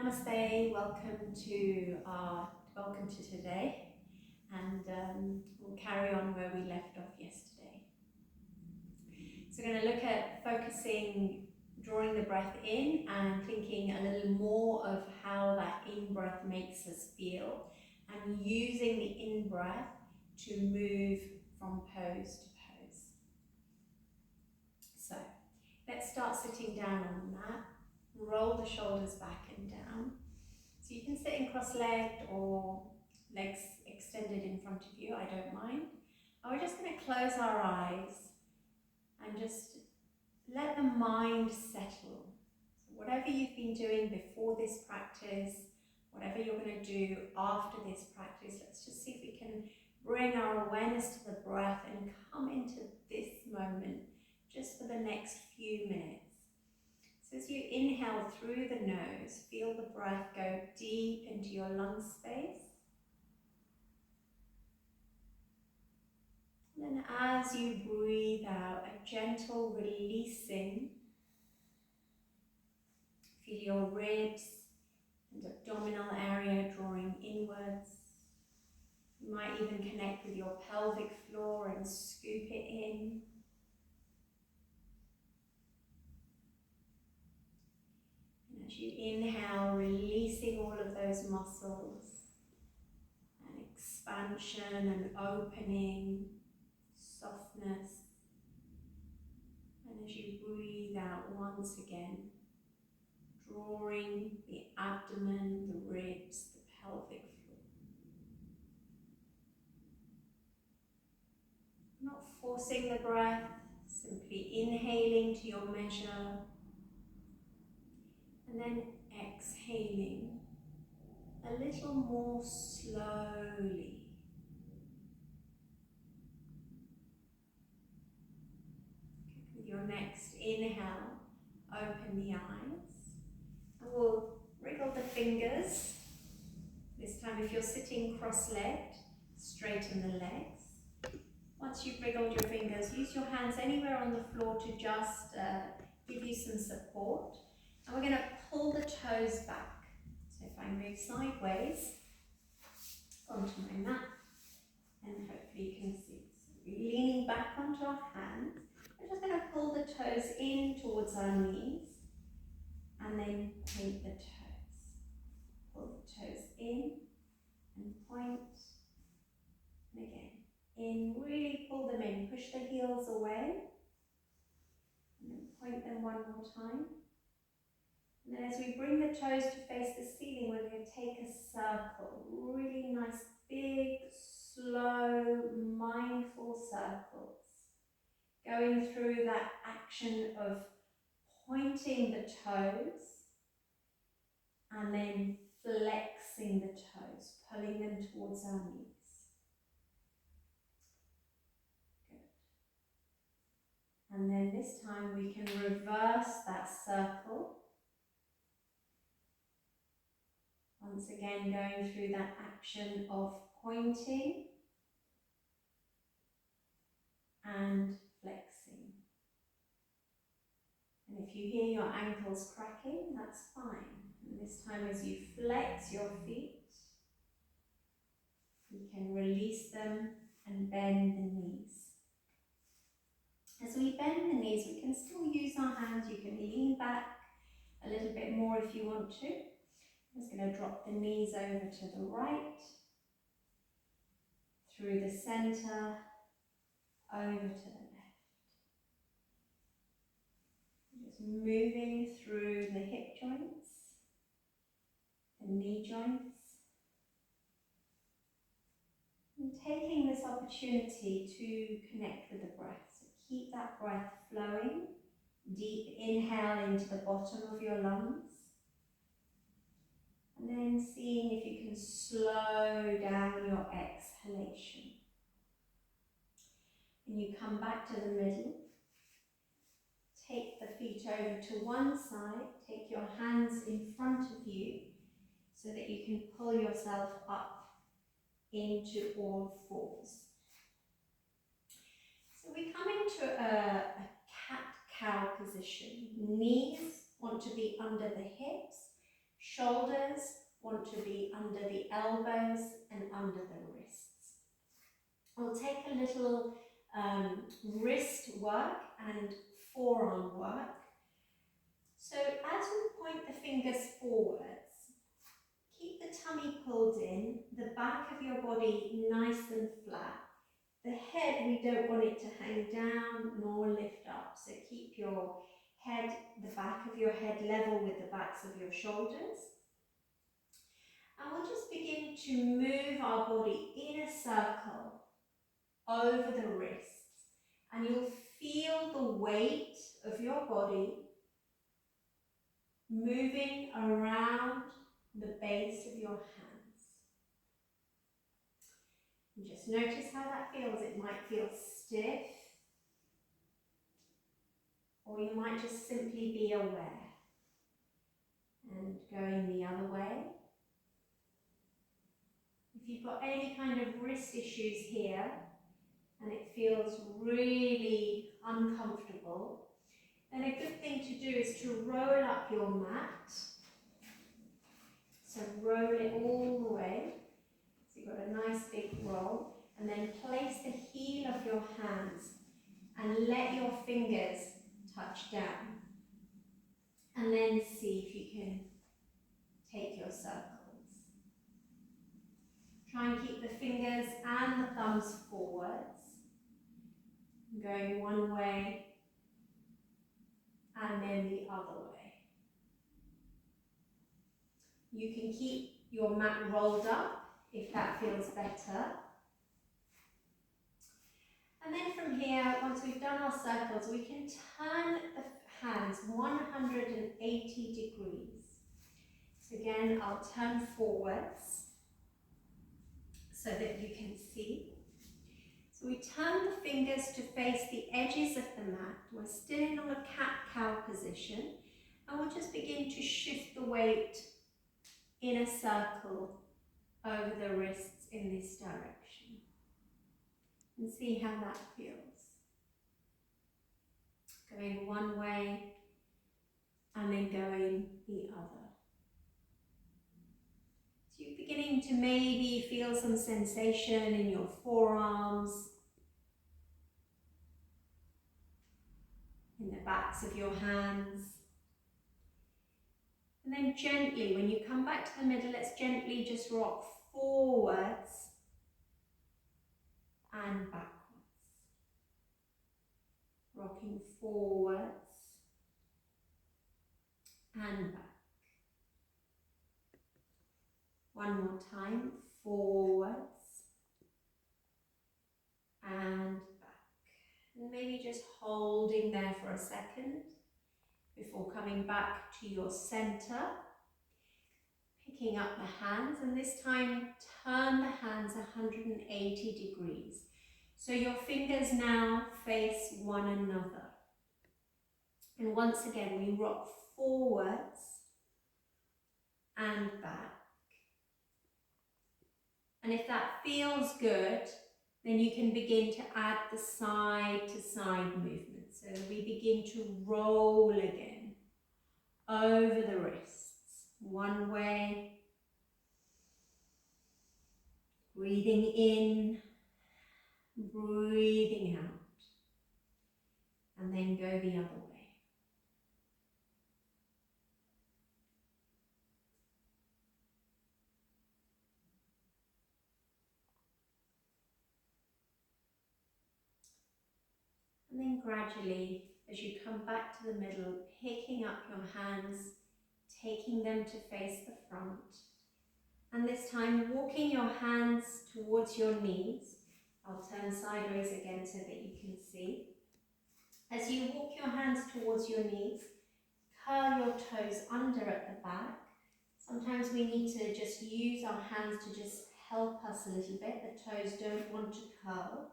Namaste, welcome to today, and we'll carry on where we left off yesterday. So we're going to look at focusing, drawing the breath in and thinking a little more of how that in-breath makes us feel, and using the in-breath to move from pose to pose. So let's start sitting down on the mat. Roll the shoulders back and down. So you can sit in cross-legged or legs extended in front of you, I don't mind. And we're just going to close our eyes and just let the mind settle. So whatever you've been doing before this practice, whatever you're going to do after this practice, let's just see if we can bring our awareness to the breath and come into this moment just for the next few minutes. So as you inhale through the nose, feel the breath go deep into your lung space. And then as you breathe out, a gentle releasing. Feel your ribs and abdominal area drawing inwards. You might even connect with your pelvic floor and scoop it in. And as you inhale, releasing all of those muscles, and expansion and opening, softness. And as you breathe out once again, drawing the abdomen, the ribs, the pelvic floor. Not forcing the breath, simply inhaling to your measure, and then exhaling a little more slowly. With your next inhale, open the eyes, and we'll wriggle the fingers. This time, if you're sitting cross-legged, straighten the legs. Once you've wriggled your fingers, use your hands anywhere on the floor to just give you some support. And we're going to pull the toes back. So if I move sideways onto my mat, and hopefully you can see. So we're leaning back onto our hands. We're just going to pull the toes in towards our knees, and then point the toes. Pull the toes in and point, and again. In, really pull them in, push the heels away, and then point them one more time. And then as we bring the toes to face the ceiling, we're going to take a circle, really nice, big, slow, mindful circles, going through that action of pointing the toes and then flexing the toes, pulling them towards our knees. And then this time we can reverse that circle. Once again, going through that action of pointing and flexing. And if you hear your ankles cracking, that's fine. And this time as you flex your feet, you can release them and bend the knees. As we bend the knees, we can still use our hands. You can lean back a little bit more if you want to. I'm just going to drop the knees over to the right, through the center, over to the left. Just moving through the hip joints, the knee joints, and taking this opportunity to connect with the breath. So keep that breath flowing. Deep inhale into the bottom of your lungs. And then seeing if you can slow down your exhalation. And you come back to the middle. Take the feet over to one side. Take your hands in front of you so that you can pull yourself up into all fours. So we come into a cat-cow position. Knees want to be under the hips. Shoulders want to be under the elbows and under the wrists. We'll take a little wrist work and forearm work. So as we point the fingers forwards, keep the tummy pulled in, the back of your body nice and flat. The head, we don't want it to hang down nor lift up, so keep your head, the back of your head level with the backs of your shoulders. And we'll just begin to move our body in a circle over the wrists, and you'll feel the weight of your body moving around the base of your hands. And just notice how that feels. It might feel stiff, or you might just simply be aware. And going the other way. If you've got any kind of wrist issues here, and it feels really uncomfortable, then a good thing to do is to roll up your mat. So roll it all the way. So you've got a nice big roll. And then place the heel of your hands and let your fingers touch down. And then see if you can take your circles. Try and keep the fingers and the thumbs forwards. Going one way and then the other way. You can keep your mat rolled up if that feels better. And then from here, once we've done our circles, we can turn the hands 180 degrees. So again, I'll turn forwards so that you can see. So we turn the fingers to face the edges of the mat. We're still in a cat-cow position, and we'll just begin to shift the weight in a circle over the wrists in this direction. And see how that feels. Going one way and then going the other. So you're beginning to maybe feel some sensation in your forearms, in the backs of your hands. And then gently, when you come back to the middle, let's gently just rock forwards and backwards. Rocking forwards and back. One more time, forwards and back. And maybe just holding there for a second before coming back to your center. Picking up the hands, and this time turn the hands 180 degrees. So your fingers now face one another. And once again, we rock forwards and back. And if that feels good, then you can begin to add the side to side movement. So we begin to roll again over the wrists. One way. Breathing in, breathing out. And then go the other way. And then gradually, as you come back to the middle, picking up your hands, taking them to face the front. And this time, walking your hands towards your knees. I'll turn sideways again so that you can see. As you walk your hands towards your knees, curl your toes under at the back. Sometimes we need to just use our hands to just help us a little bit. The toes don't want to curl.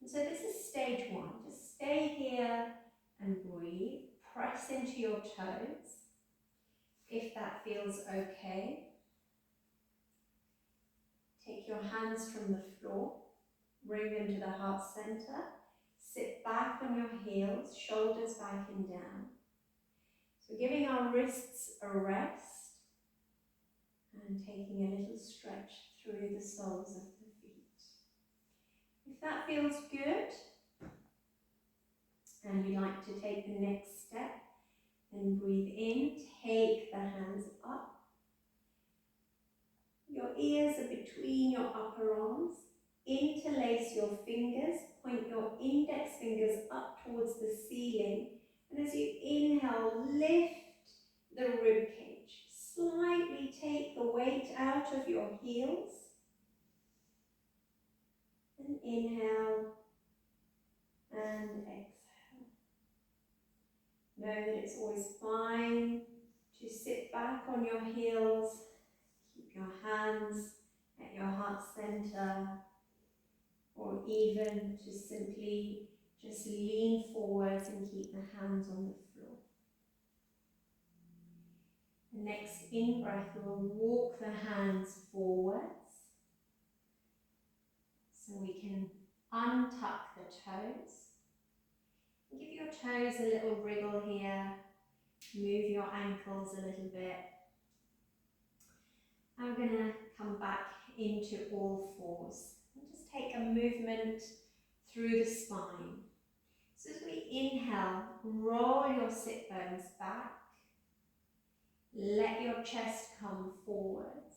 And so this is stage one. Just stay here and breathe. Press into your toes, if that feels okay. Take your hands from the floor, bring them to the heart center. Sit back on your heels, shoulders back and down. So We're giving our wrists a rest and taking a little stretch through the soles of the feet. If that feels good and you'd like to take the next step, then breathe in, take the hands up. Your ears are between your upper arms. Interlace your fingers, point your index fingers up towards the ceiling, and as you inhale, lift the rib cage. Slightly take the weight out of your heels, and inhale and exhale. Know that it's always fine to sit back on your heels, keep your hands at your heart center, or even to simply just lean forwards and keep the hands on the floor. The next in-breath, we'll walk the hands forwards so we can untuck the toes. Give your toes a little wriggle here. Move your ankles a little bit. I'm going to come back into all fours and just take a movement through the spine. So as we inhale, roll your sit bones back. Let your chest come forwards.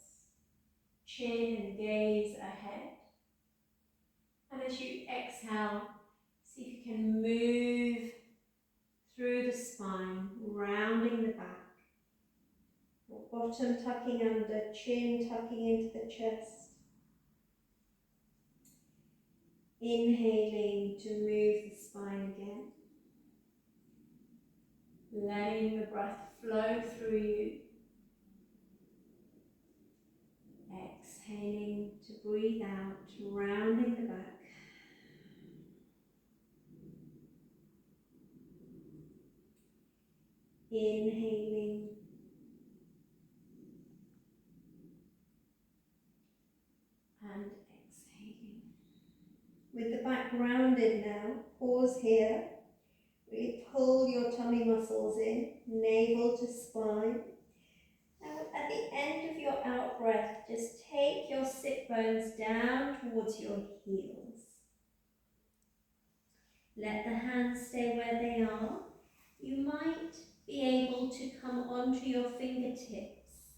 Chin and gaze ahead. And as you exhale, see if you can move through the spine, rounding the back. Bottom tucking under, chin tucking into the chest. Inhaling to move the spine again. Letting the breath flow through you. Exhaling to breathe out, rounding the back. Inhaling. And exhaling. With the back rounded now, pause here. We pull your tummy muscles in, navel to spine. Now at the end of your out breath, just take your sit bones down towards your heels. Let the hands stay where they are. You might be able to come onto your fingertips.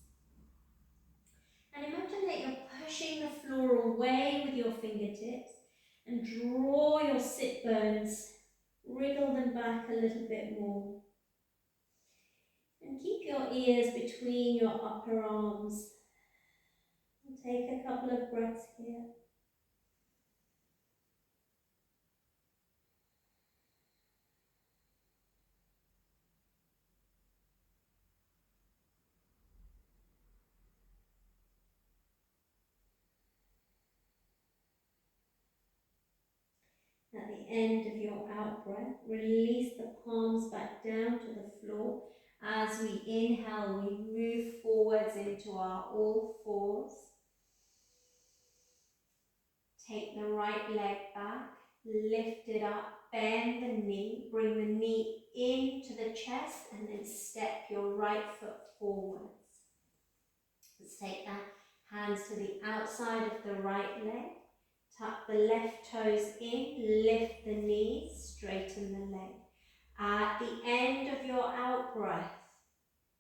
And imagine that you're pushing the floor away with your fingertips and draw your sit bones, wriggle them back a little bit more. And keep your ears between your upper arms. And take a couple of breaths here. At the end of your out breath, release the palms back down to the floor. As we inhale, we move forwards into our all fours. Take the right leg back, lift it up, bend the knee, bring the knee into the chest, and then step your right foot forwards. Let's take that, hands to the outside of the right leg. Tuck the left toes in, lift the knees, straighten the leg. At the end of your out breath,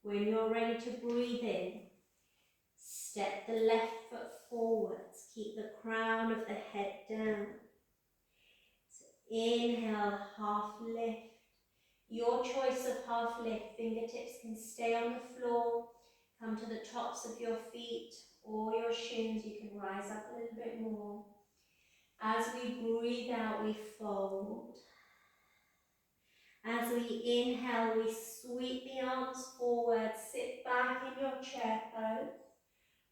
when you're ready to breathe in, step the left foot forwards. Keep the crown of the head down. So inhale, half lift. Your choice of half lift. Fingertips can stay on the floor, come to the tops of your feet or your shins. You can rise up a little bit more. As we breathe out, we fold. As we inhale, we sweep the arms forward, sit back in your chair pose.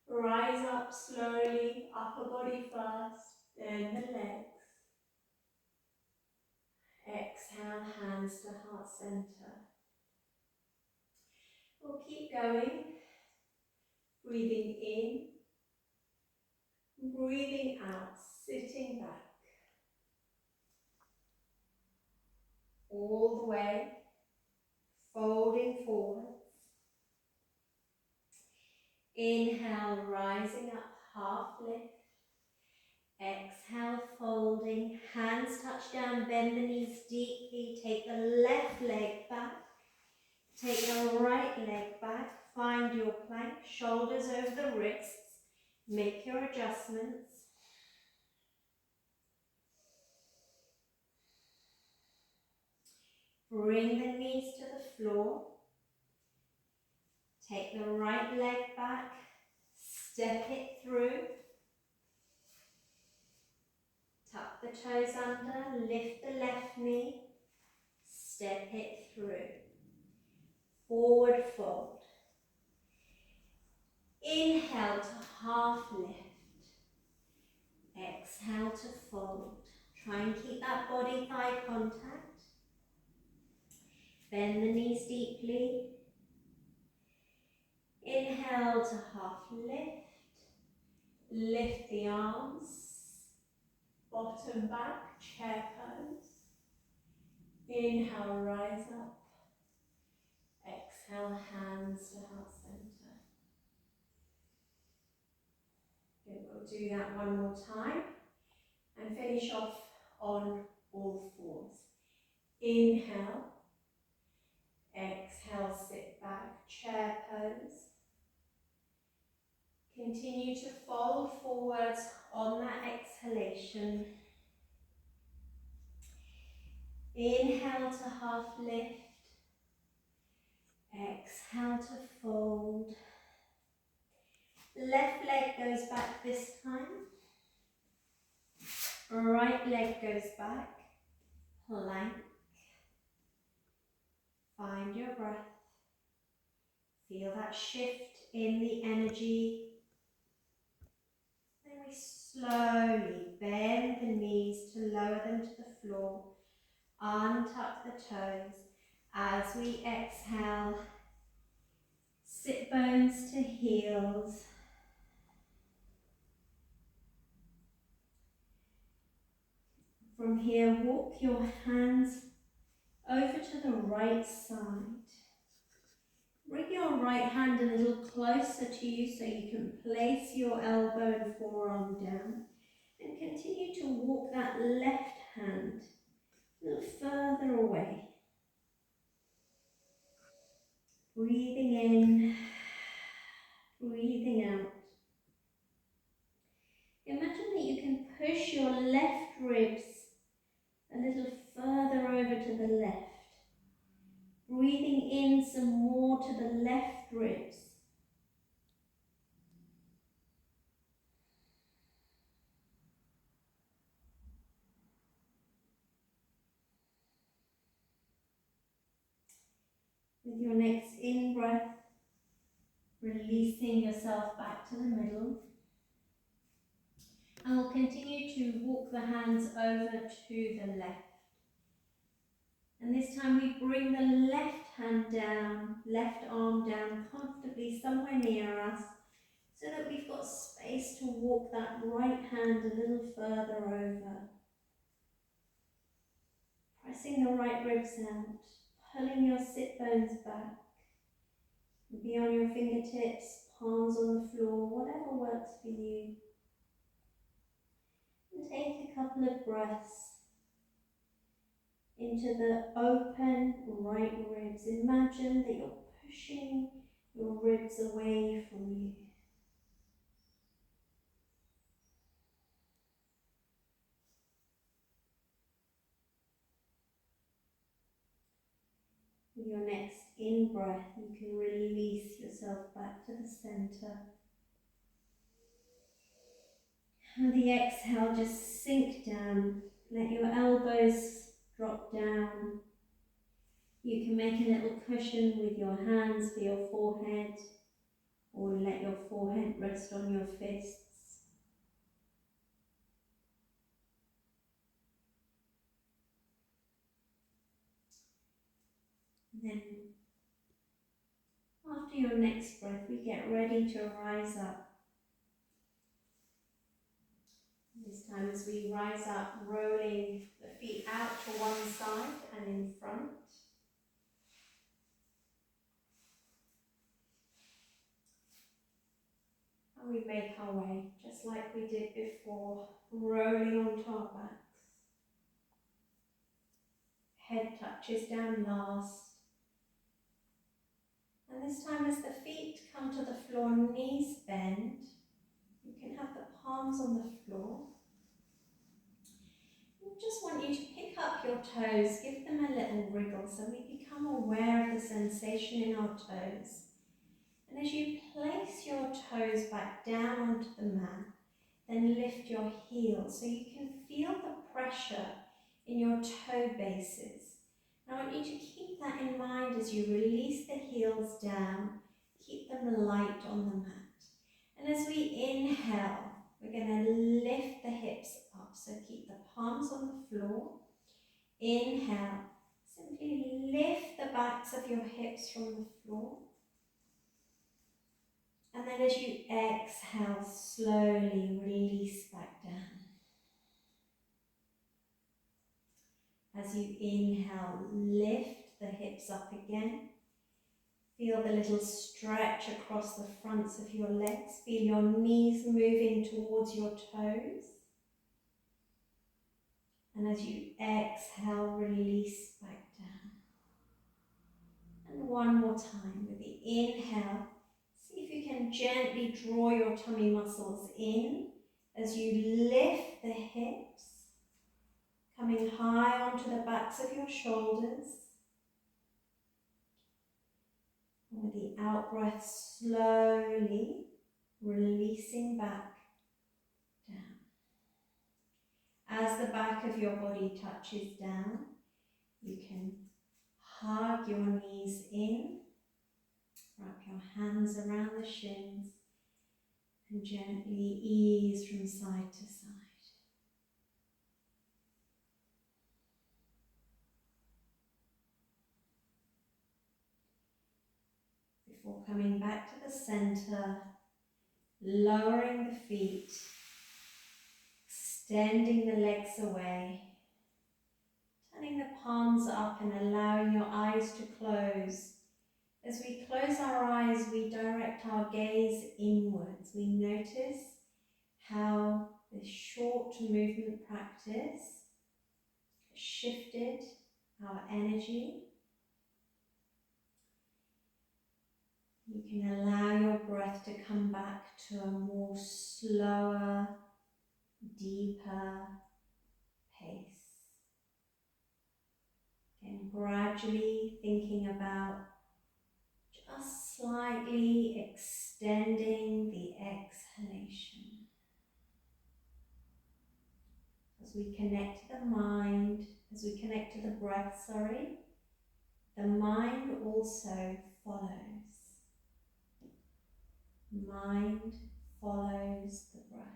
Rise up slowly, upper body first, then the legs. Exhale, hands to heart center. We'll keep going. Breathing in, breathing out, sitting back. All the way, folding forwards. Inhale, rising up, half lift. Exhale, folding, hands touch down, bend the knees deeply, take the left leg back, take the right leg back, find your plank, shoulders over the wrists, make your adjustments. Bring the knees to the floor, take the right leg back, step it through. Tuck the toes under, lift the left knee, step it through. Forward fold. Inhale to half lift. Exhale to fold. Try and keep that body-thigh contact. Bend the knees deeply. Inhale to half lift. Lift the arms. Bottom back, chair pose. Inhale, rise up. Exhale, hands to heart center. Good, we'll do that one more time and finish off on all fours. Inhale. Exhale, sit back, chair pose. Continue to fold forwards on that exhalation. Inhale to half lift. Exhale to fold. Left leg goes back this time. Right leg goes back. Plank. Find your breath. Feel that shift in the energy. Then we slowly bend the knees to lower them to the floor. Untuck the toes. As we exhale, sit bones to heels. From here, walk your hands over to the right side. Bring your right hand a little closer to you so you can place your elbow and forearm down. And continue to walk that left hand a little further away. Breathing in, breathing out. Imagine that you can push your left ribs a little further over to the left. Breathing in some more to the left ribs. With your next in-breath, releasing yourself back to the middle. And we'll continue to walk the hands over to the left. And this time we bring the left hand down, left arm down comfortably somewhere near us, so that we've got space to walk that right hand a little further over. Pressing the right ribs out, pulling your sit bones back. Be on your fingertips, palms on the floor, whatever works for you. And take a couple of breaths into the open right ribs. Imagine that you're pushing your ribs away from you. With your next in-breath, you can release yourself back to the center. And the exhale, just sink down. Let your elbows drop down. You can make a little cushion with your hands for your forehead, or let your forehead rest on your fists. Then, after your next breath, we get ready to rise up. This time as we rise up, rolling the feet out to one side and in front. And we make our way, just like we did before, rolling onto our backs. Head touches down last. And this time as the feet come to the floor, knees bend, you can have the palms on the floor. We just want you to pick up your toes, give them a little wriggle so we become aware of the sensation in our toes. And as you place your toes back down onto the mat, then lift your heels so you can feel the pressure in your toe bases. I want you to keep that in mind as you release the heels down, keep them light on the mat. And as we inhale, we're going to lift the hips up, so keep the palms on the floor. Inhale, simply lift the backs of your hips from the floor. And then as you exhale, slowly release back down. As you inhale, lift the hips up again. Feel the little stretch across the fronts of your legs. Feel your knees moving towards your toes. And as you exhale, release back down. And one more time with the inhale. See if you can gently draw your tummy muscles in as you lift the hips, coming high onto the backs of your shoulders. And with the out breath, slowly releasing back down. As the back of your body touches down, you can hug your knees in, wrap your hands around the shins, and gently ease from side to side. Before coming back to the center, lowering the feet, extending the legs away, turning the palms up and allowing your eyes to close. As we close our eyes, we direct our gaze inwards. We notice how this short movement practice has shifted our energy. You can allow your breath to come back to a more slower, deeper pace. And gradually thinking about just slightly extending the exhalation. As we connect to the mind, as we connect to the breath, the mind also follows. Mind follows the breath.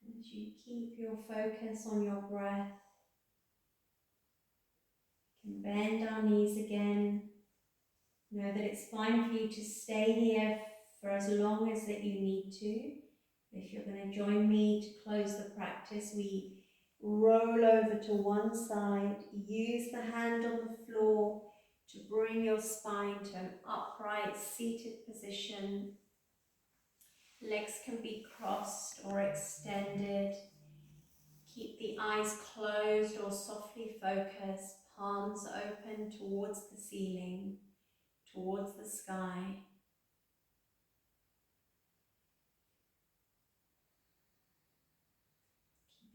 And as you keep your focus on your breath, you can bend our knees again. Know that it's fine for you to stay here for as long as that you need to. If you're going to join me to close the practice, we roll over to one side, use the hand on the floor to bring your spine to an upright seated position. Legs can be crossed or extended. Keep the eyes closed or softly focused, palms open towards the ceiling, towards the sky.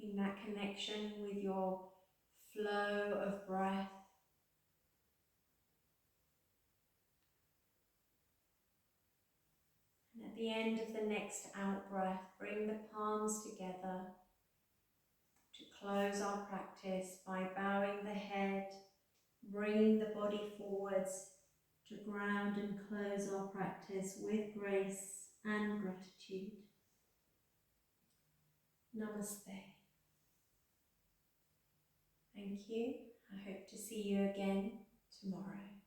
Keeping that connection with your flow of breath. And at the end of the next out breath, bring the palms together to close our practice by bowing the head, bringing the body forwards to ground and close our practice with grace and gratitude. Namaste. Thank you. I hope to see you again tomorrow.